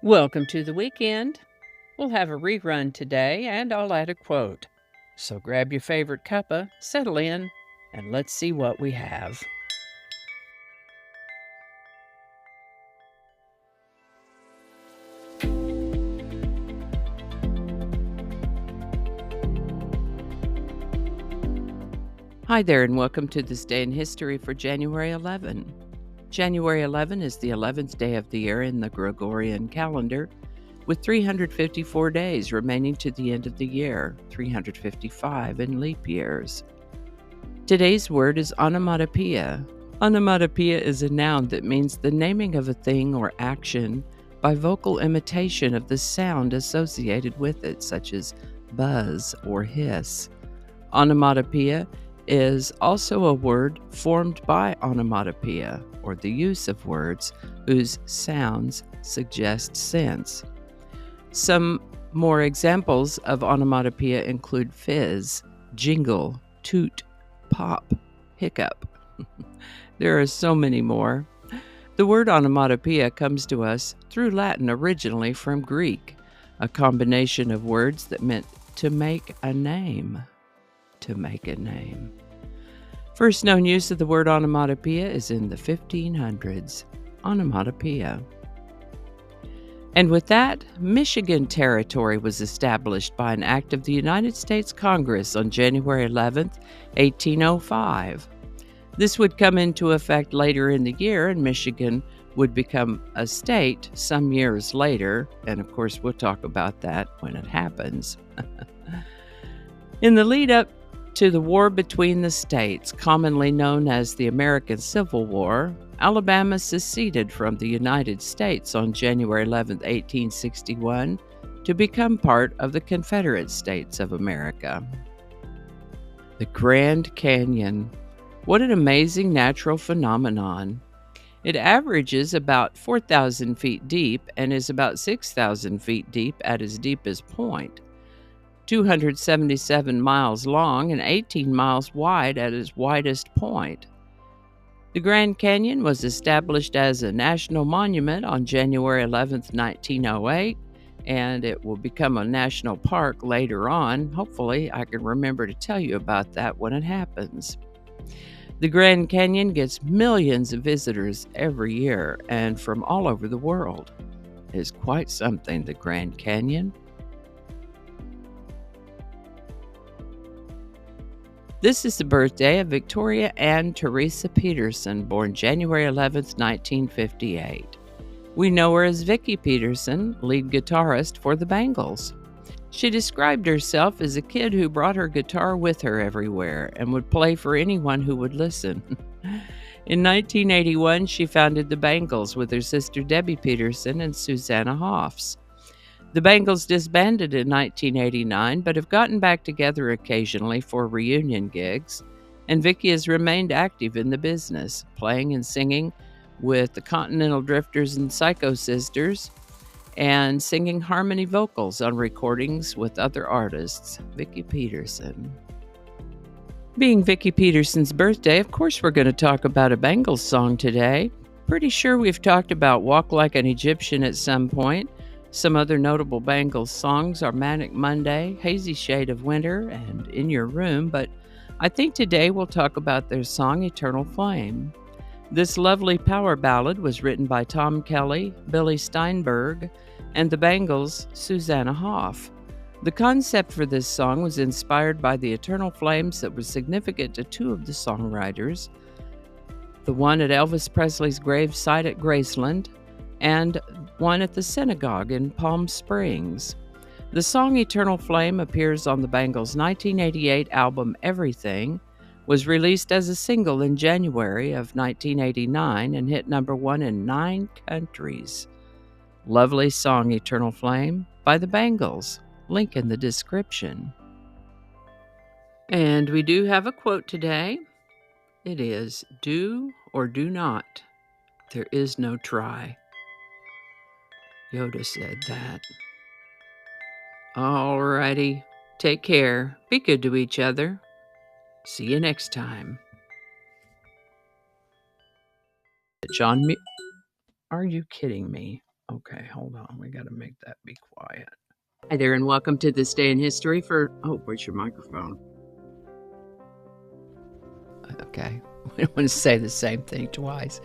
Welcome to the weekend. We'll have a rerun today, and I'll add a quote. So grab your favorite cuppa, settle in, and let's see what we have. Hi there, and welcome to this day in history for January 11. January 11 is the 11th day of the year in the Gregorian calendar, with 354 days remaining to the end of the year, 355 in leap years. Today's word is onomatopoeia. Onomatopoeia is a noun that means the naming of a thing or action by vocal imitation of the sound associated with it, such as buzz or hiss. Onomatopoeia is also a word formed by onomatopoeia, or the use of words whose sounds suggest sense. Some more examples of onomatopoeia include fizz, jingle, toot, pop, hiccup. There are so many more. The word onomatopoeia comes to us through Latin, originally from Greek, a combination of words that meant to make a name. To make a name. First known use of the word onomatopoeia is in the 1500s. Onomatopoeia. And with that, Michigan Territory was established by an act of the United States Congress on January 11th, 1805. This would come into effect later in the year, and Michigan would become a state some years later, and of course we'll talk about that when it happens. In the lead up to the war between the states, commonly known as the American Civil War, Alabama seceded from the United States on January 11, 1861, to become part of the Confederate States of America. The Grand Canyon. What an amazing natural phenomenon. It averages about 4,000 feet deep and is about 6,000 feet deep at its deepest point. 277 miles long and 18 miles wide at its widest point. The Grand Canyon was established as a national monument on January 11, 1908, and it will become a national park later on. Hopefully, I can remember to tell you about that when it happens. The Grand Canyon gets millions of visitors every year and from all over the world. It is quite something, the Grand Canyon. This is the birthday of Victoria Ann Teresa Peterson, born January 11, 1958. We know her as Vicki Peterson, lead guitarist for the Bangles. She described herself as a kid who brought her guitar with her everywhere and would play for anyone who would listen. In 1981, she founded the Bangles with her sister Debbie Peterson and Susanna Hoffs. The Bangles disbanded in 1989, but have gotten back together occasionally for reunion gigs, and Vicki has remained active in the business, playing and singing with the Continental Drifters and Psycho Sisters, and singing harmony vocals on recordings with other artists. Vicki Peterson. Being Vicki Peterson's birthday, of course we're going to talk about a Bangles song today. Pretty sure we've talked about Walk Like an Egyptian at some point. Some other notable Bangles songs are Manic Monday, Hazy Shade of Winter, and In Your Room, but I think today we'll talk about their song Eternal Flame. This lovely power ballad was written by Tom Kelly, Billy Steinberg, and the Bangles' Susanna Hoff. The concept for this song was inspired by the eternal flames that were significant to two of the songwriters, the one at Elvis Presley's gravesite at Graceland, and one at the synagogue in Palm Springs. The song Eternal Flame appears on the Bangles' 1988 album Everything, was released as a single in January of 1989 and hit number 1 in 9 countries. Lovely song Eternal Flame by the Bangles. Link in the description. And we do have a quote today. It is, "Do or do not. There is no try." Yoda said that. Alrighty. Take care. Be good to each other. See you next time. Are you kidding me? Okay, hold on. We got to make that be quiet. Hi there, and welcome to This Day in History for... Oh, where's your microphone? Okay. We don't want to say the same thing twice.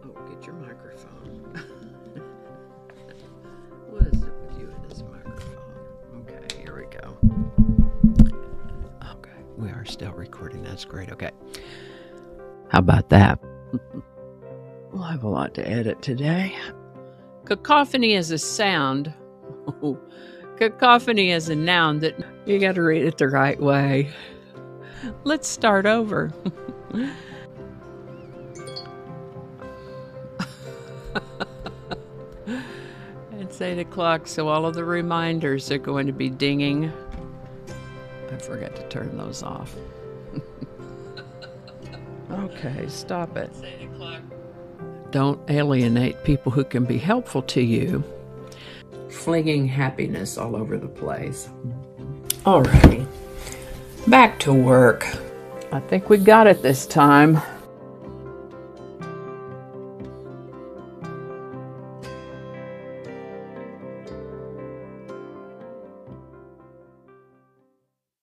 Oh, get your microphone. What is it with you and this microphone? Okay, here we go. Okay, we are still recording. That's great. Okay. How about that? We'll have a lot to edit today. Cacophony is a sound. Cacophony is a noun that you got to read it the right way. Let's start over. It's 8 o'clock, so all of the reminders are going to be dinging. I forgot to turn those off. Okay, stop it. It's 8 o'clock. Don't alienate people who can be helpful to you. Flinging happiness all over the place. Alrighty, back to work. I think we got it this time.